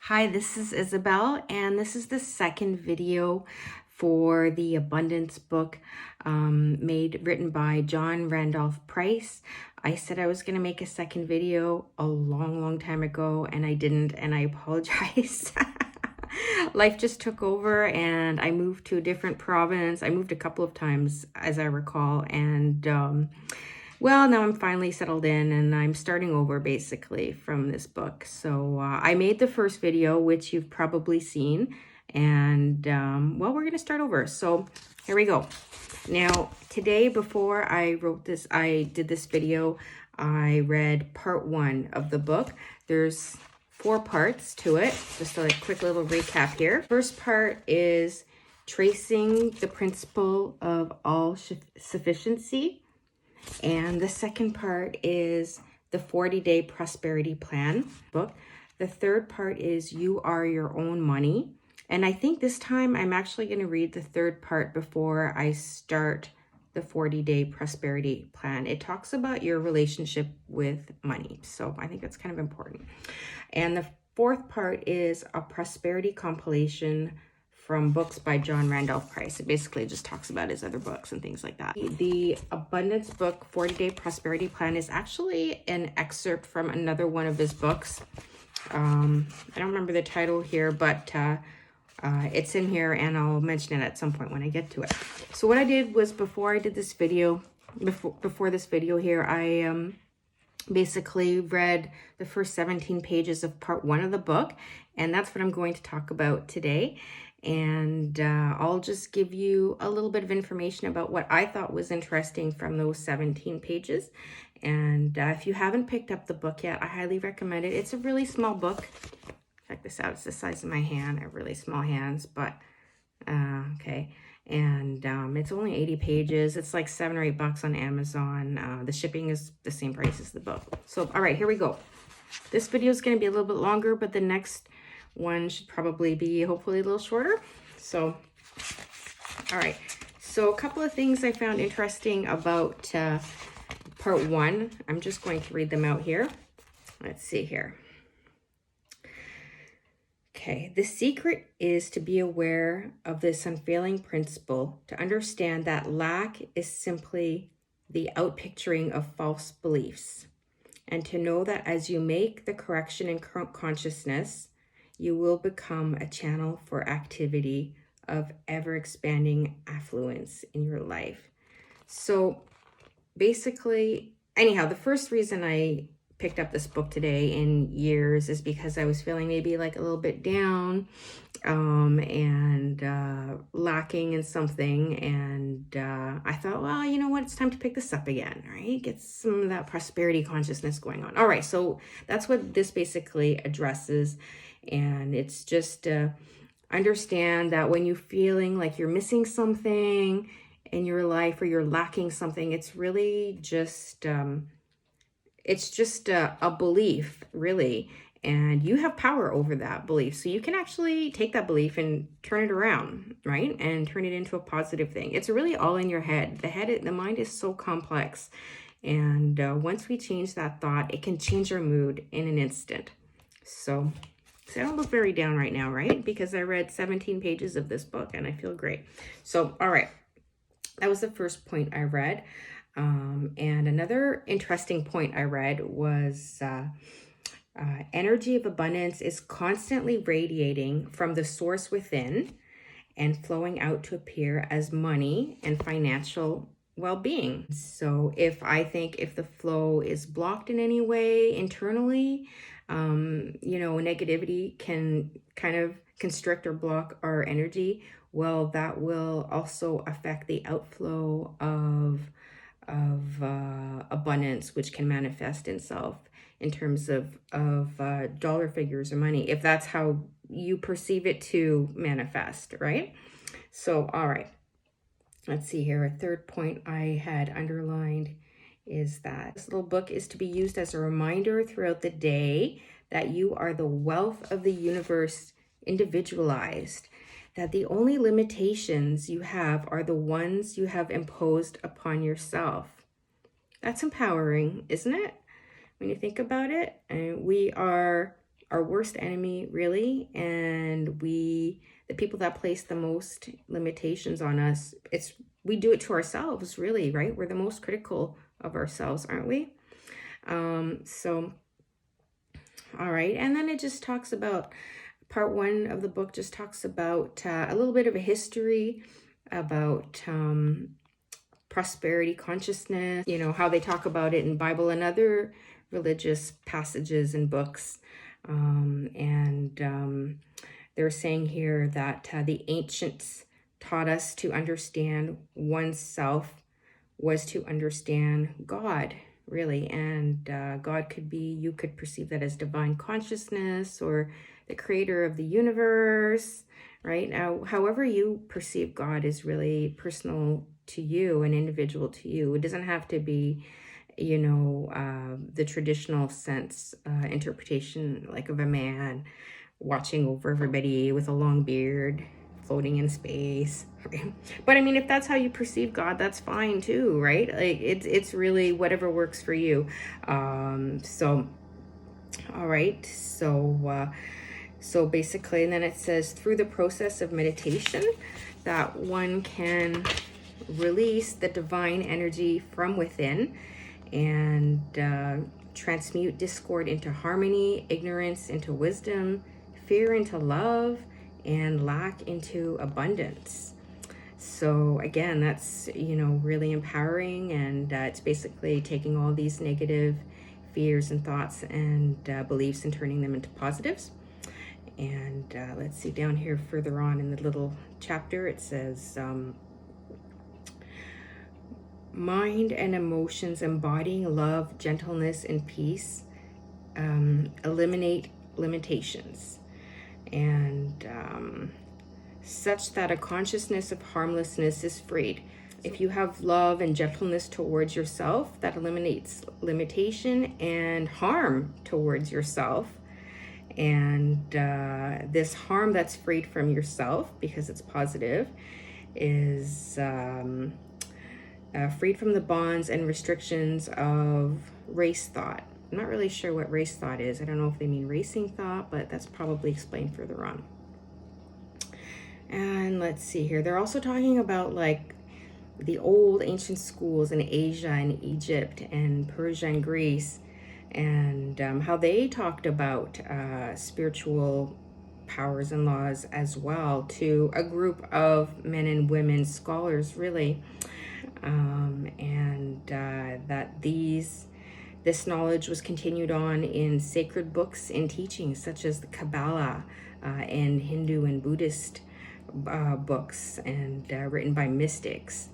Hi, this is Isabel, and this is the second video for the Abundance book written by John Randolph Price. I said I was going to make a second video a long time ago, and I didn't, and I apologize. Life just took over, and I moved to a different province. I moved a couple of times, as I recall, and well, now I'm finally settled in and I'm starting over basically from this book. So I made the first video, which you've probably seen, and well, we're going to start over. So here we go. Now, today, before I did this video, I read part 1 of the book. There's 4 parts to it. Just a quick little recap here. First part is tracing the principle of all sufficiency. And the second part is the 40-day prosperity plan book. The third part is you are your own money. And I think this time I'm actually going to read the third part before I start the 40-day prosperity plan. It talks about your relationship with money. So I think that's kind of important. And the fourth part is a prosperity compilation from books by John Randolph Price. It basically just talks about his other books and things like that. The Abundance book, 40-Day Prosperity Plan, is actually an excerpt from another one of his books. I don't remember the title here, but it's in here, and I'll mention it at some point when I get to it. So what I did was before this video here, I basically read the first 17 pages of part 1 of the book, and that's what I'm going to talk about today. And I'll just give you a little bit of information about what I thought was interesting from those 17 pages. And if you haven't picked up the book yet, I highly recommend it. It's a really small book. Check this out. It's the size of my hand. I have really small hands, but okay. And it's only 80 pages. It's like $7 or $8 on Amazon. The shipping is the same price as the book. So, all right, here we go. This video is going to be a little bit longer, but the next one should probably be hopefully a little shorter. So, all right. So a couple of things I found interesting about part 1. I'm just going to read them out here. Let's see here. Okay, the secret is to be aware of this unfailing principle, to understand that lack is simply the outpicturing of false beliefs, and to know that as you make the correction in consciousness, you will become a channel for activity of ever-expanding affluence in your life. So basically, anyhow, the first reason I picked up this book today in years is because I was feeling maybe like a little bit down and lacking in something. And I thought, well, you know what? It's time to pick this up again, right? Get some of that prosperity consciousness going on. All right, so that's what this basically addresses. And it's just understand that when you're feeling like you're missing something in your life or you're lacking something, it's really just a belief, really, and you have power over that belief. So you can actually take that belief and turn it around, right? And turn it into a positive thing. It's really all in your head. The mind is so complex. And once we change that thought, it can change our mood in an instant. So I don't look very down right now, right? Because I read 17 pages of this book and I feel great. So, all right. That was the first point I read. And another interesting point I read was energy of abundance is constantly radiating from the source within and flowing out to appear as money and financial well-being. So if the flow is blocked in any way internally, negativity can kind of constrict or block our energy. Well, that will also affect the outflow of abundance, which can manifest itself in terms of dollar figures or money, if that's how you perceive it to manifest, right? So, all right, let's see here. A third point I had underlined is that this little book is to be used as a reminder throughout the day that you are the wealth of the universe, individualized, that the only limitations you have are the ones you have imposed upon yourself. That's empowering, isn't it? When you think about it, we are our worst enemy, really. And the people that place the most limitations on us, we do it to ourselves, really, right? We're the most critical of ourselves, aren't we? So, all right. And then it just talks about, part 1 of the book just talks about a little bit of a history about prosperity consciousness, you know, how they talk about it in Bible and other religious passages and books. They're saying here that the ancients taught us to understand oneself was to understand God, really. And God could be, you could perceive that as divine consciousness or the creator of the universe, right? Now, however you perceive God is really personal to you, an individual to you. It doesn't have to be, you know, the traditional sense interpretation, like of a man watching over everybody with a long beard floating in space. But I mean, if that's how you perceive God, that's fine too, right? Like it's really whatever works for you. So all right, so basically, and then it says through the process of meditation that one can release the divine energy from within and transmute discord into harmony, ignorance into wisdom, fear into love, and lack into abundance. So again, that's, you know, really empowering, and it's basically taking all these negative fears and thoughts and beliefs and turning them into positives. And let's see, down here further on in the little chapter, it says, mind and emotions embodying love, gentleness, and peace eliminate limitations, and such that a consciousness of harmlessness is freed. If you have love and gentleness towards yourself, that eliminates limitation and harm towards yourself. And this harm that's freed from yourself, because it's positive, is freed from the bonds and restrictions of race thought. I'm not really sure what race thought is. I don't know if they mean racing thought, but that's probably explained further on. And let's see here. They're also talking about like the old ancient schools in Asia and Egypt and Persia and Greece, and how they talked about spiritual powers and laws as well to a group of men and women scholars, really, and that this knowledge was continued on in sacred books and teachings such as the Kabbalah and Hindu and Buddhist books, and written by mystics,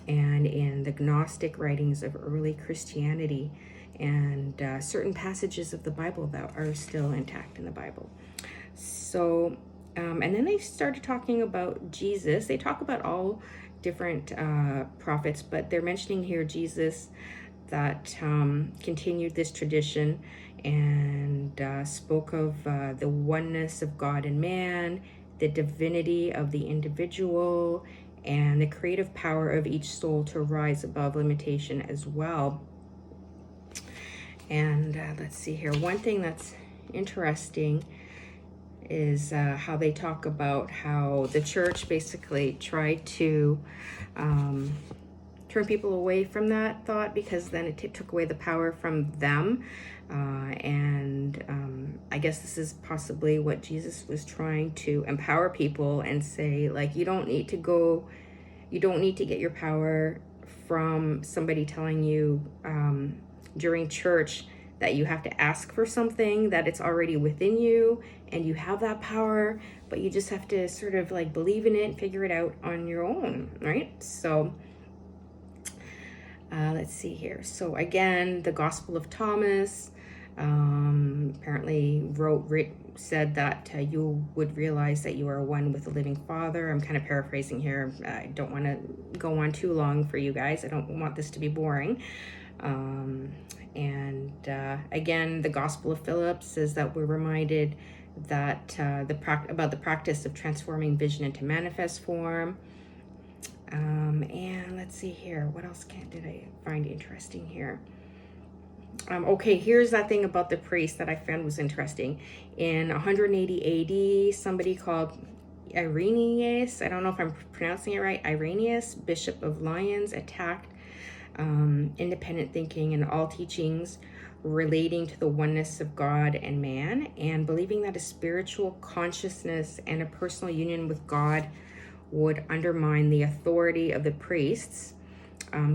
and in the Gnostic writings of early Christianity, and certain passages of the Bible that are still intact in the Bible. So, and then they started talking about Jesus. They talk about all different prophets, but they're mentioning here Jesus, that continued this tradition and spoke of the oneness of God and man, the divinity of the individual, and the creative power of each soul to rise above limitation as well. And let's see here. One thing that's interesting is how they talk about how the church basically tried to turn people away from that thought, because then it took away the power from them. I guess this is possibly what Jesus was trying to empower people and say, like, you don't need to get your power from somebody telling you during church that you have to ask for something, that it's already within you and you have that power, but you just have to sort of like believe in it and figure it out on your own, right? So let's see here. So again, the Gospel of Thomas apparently said that you would realize that you are one with the living Father. I'm kind of paraphrasing here. I don't want to go on too long for you guys. I don't want this to be boring. Again, the Gospel of Philip says that we're reminded that about the practice of transforming vision into manifest form. And let's see here, what else did I find interesting here? Okay, here's that thing about the priest that I found was interesting. In 180 AD, somebody called Irenaeus, I don't know if I'm pronouncing it right, Irenaeus, Bishop of Lyons, attacked independent thinking and all teachings relating to the oneness of God and man, and believing that a spiritual consciousness and a personal union with God would undermine the authority of the priests.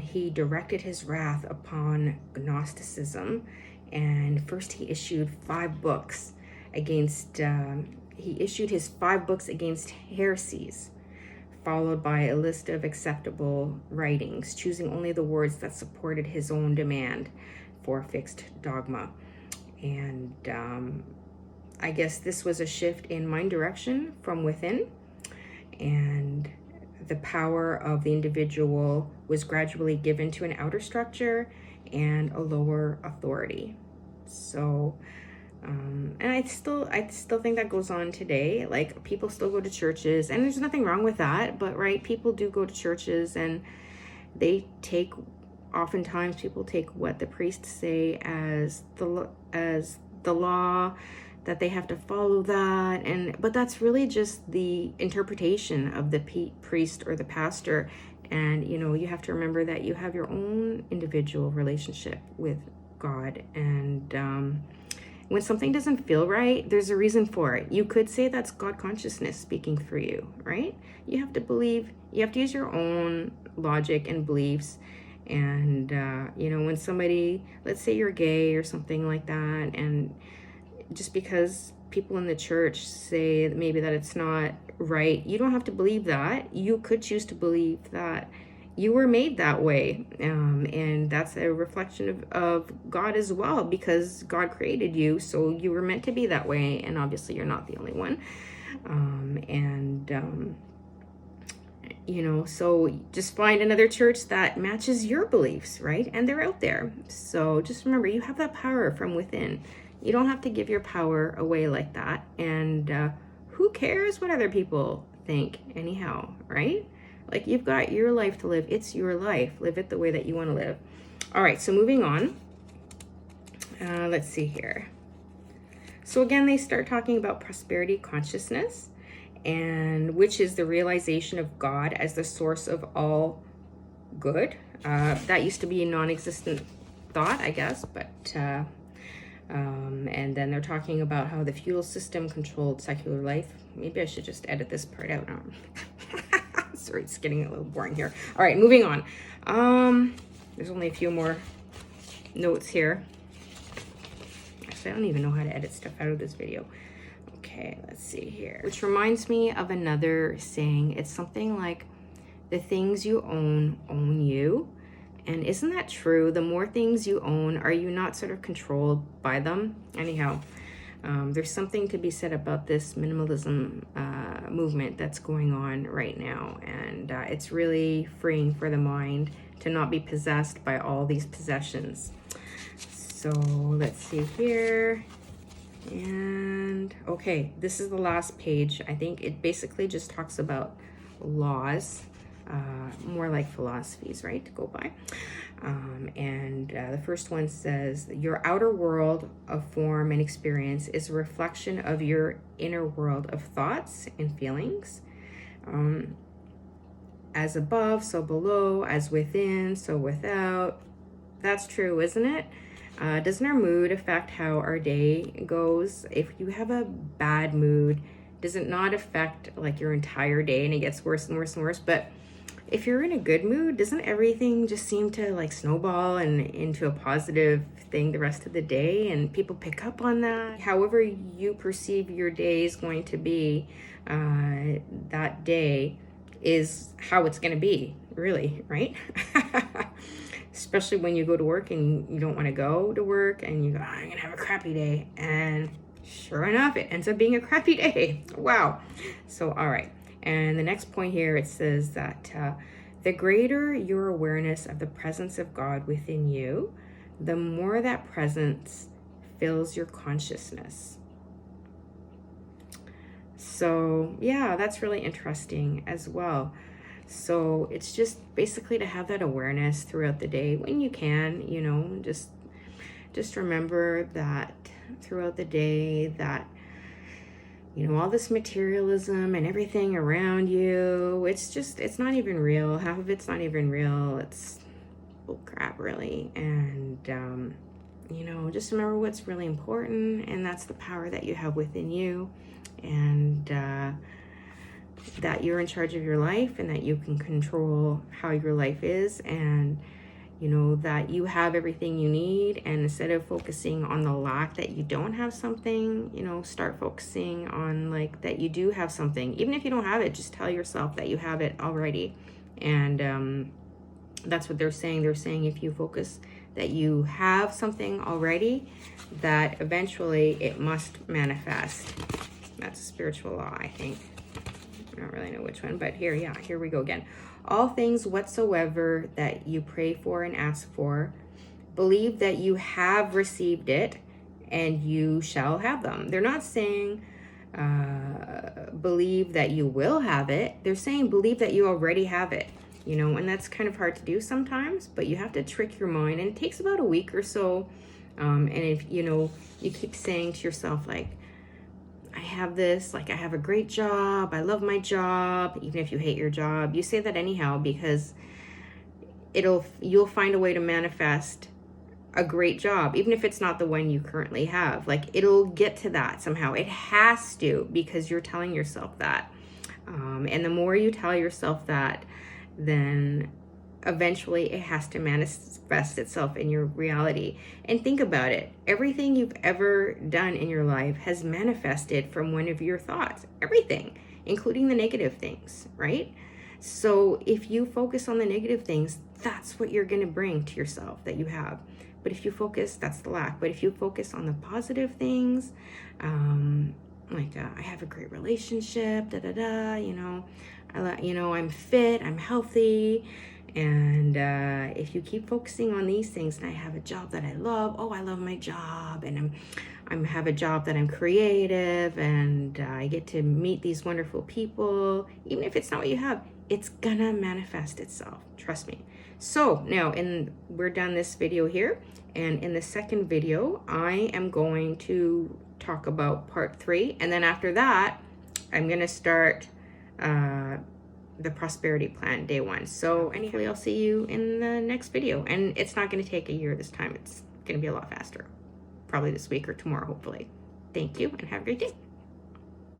He directed his wrath upon Gnosticism, and first he issued 5 books against, he issued his 5 books against heresies, followed by a list of acceptable writings, choosing only the words that supported his own demand for a fixed dogma. And I guess this was a shift in mind direction from within, and the power of the individual was gradually given to an outer structure and a lower authority. So, and I still think that goes on today. Like, people still go to churches, and there's nothing wrong with that, but right, people do go to churches, and oftentimes people take what the priests say as the law, that they have to follow that, but that's really just the interpretation of the priest or the pastor. And you have to remember that you have your own individual relationship with God, and when something doesn't feel right, there's a reason for it. You could say that's God consciousness speaking through you, right? You have to use your own logic and beliefs. And when somebody, let's say you're gay or something like that, and just because people in the church say maybe that it's not right, you don't have to believe that. You could choose to believe that you were made that way, and that's a reflection of God as well, because God created you, so you were meant to be that way, and obviously you're not the only one. So just find another church that matches your beliefs, right? And they're out there. So just remember, you have that power from within. You don't have to give your power away like that. And who cares what other people think anyhow, right? Like, you've got your life to live. It's your life. Live it the way that you want to live. All right, so moving on. Let's see here. So again, they start talking about prosperity consciousness, and which is the realization of God as the source of all good. That used to be a non-existent thought, I guess, but and then they're talking about how the feudal system controlled secular life. Maybe I should just edit this part out now. Sorry, it's getting a little boring here. All right, moving on. There's only a few more notes here. Actually, I don't even know how to edit stuff out of this video. Okay, let's see here. Which reminds me of another saying. It's something like, the things you own you. And isn't that true? The more things you own, are you not sort of controlled by them? Anyhow, there's something to be said about this minimalism movement that's going on right now. And it's really freeing for the mind to not be possessed by all these possessions. So let's see here. And okay, this is the last page. I think it basically just talks about laws, more like philosophies, right, to go by. And the first one says, your outer world of form and experience is a reflection of your inner world of thoughts and feelings. As above, so below, as within, so without. That's true, isn't it? Doesn't our mood affect how our day goes? If you have a bad mood, does it not affect like your entire day, and it gets worse and worse and worse? But if you're in a good mood, doesn't everything just seem to like snowball and into a positive thing the rest of the day? And people pick up on that. However you perceive your day is going to be, that day is how it's going to be, really, right? Especially when you go to work and you don't want to go to work, and you go, I'm going to have a crappy day. And sure enough, it ends up being a crappy day. Wow. So, all right. And the next point here, it says that the greater your awareness of the presence of God within you, the more that presence fills your consciousness. So yeah, that's really interesting as well. So it's just basically to have that awareness throughout the day when you can, just just remember that throughout the day that, you know, all this materialism and everything around you, it's not even real. Half of it's not even real. It's bull crap, really. And, you know, just remember what's really important, and that's the power that you have within you, and that you're in charge of your life, and that you can control how your life is, and you know that you have everything you need. And instead of focusing on the lack that you don't have something, you know, start focusing on like that you do have something. Even if you don't have it, just tell yourself that you have it already. And that's what they're saying. They're saying if you focus that you have something already, that eventually it must manifest. That's a spiritual law, I think. I don't really know which one, but here we go again. All things whatsoever that you pray for and ask for, believe that you have received it, and you shall have them. They're not saying believe that you will have it. They're saying believe that you already have it. You know, and that's kind of hard to do sometimes, but you have to trick your mind, and it takes about a week or so. And if, you know, you keep saying to yourself, like, I have this, like, I have a great job, I love my job, even if you hate your job, you say that anyhow, because you'll find a way to manifest a great job, even if it's not the one you currently have. Like, it'll get to that somehow. It has to, because you're telling yourself that. And the more you tell yourself that, then eventually it has to manifest itself in your reality. And think about it. Everything you've ever done in your life has manifested from one of your thoughts. Everything, including the negative things, right? So if you focus on the negative things, that's what you're going to bring to yourself that you have. But if you focus, that's the lack. But if you focus on the positive things, like I have a great relationship, you know, I'm fit, I'm healthy. And if you keep focusing on these things, and I have a job that I love, oh, I love my job, and I have a job that I'm creative, and I get to meet these wonderful people, even if it's not what you have, it's gonna manifest itself, trust me. So now, we're done this video here, and in the second video, I am going to talk about part 3, and then after that, I'm gonna start the prosperity plan, day 1. So hopefully I'll see you in the next video, and it's not going to take a year this time. It's going to be a lot faster, probably this week or tomorrow, hopefully. Thank you, and have a great day.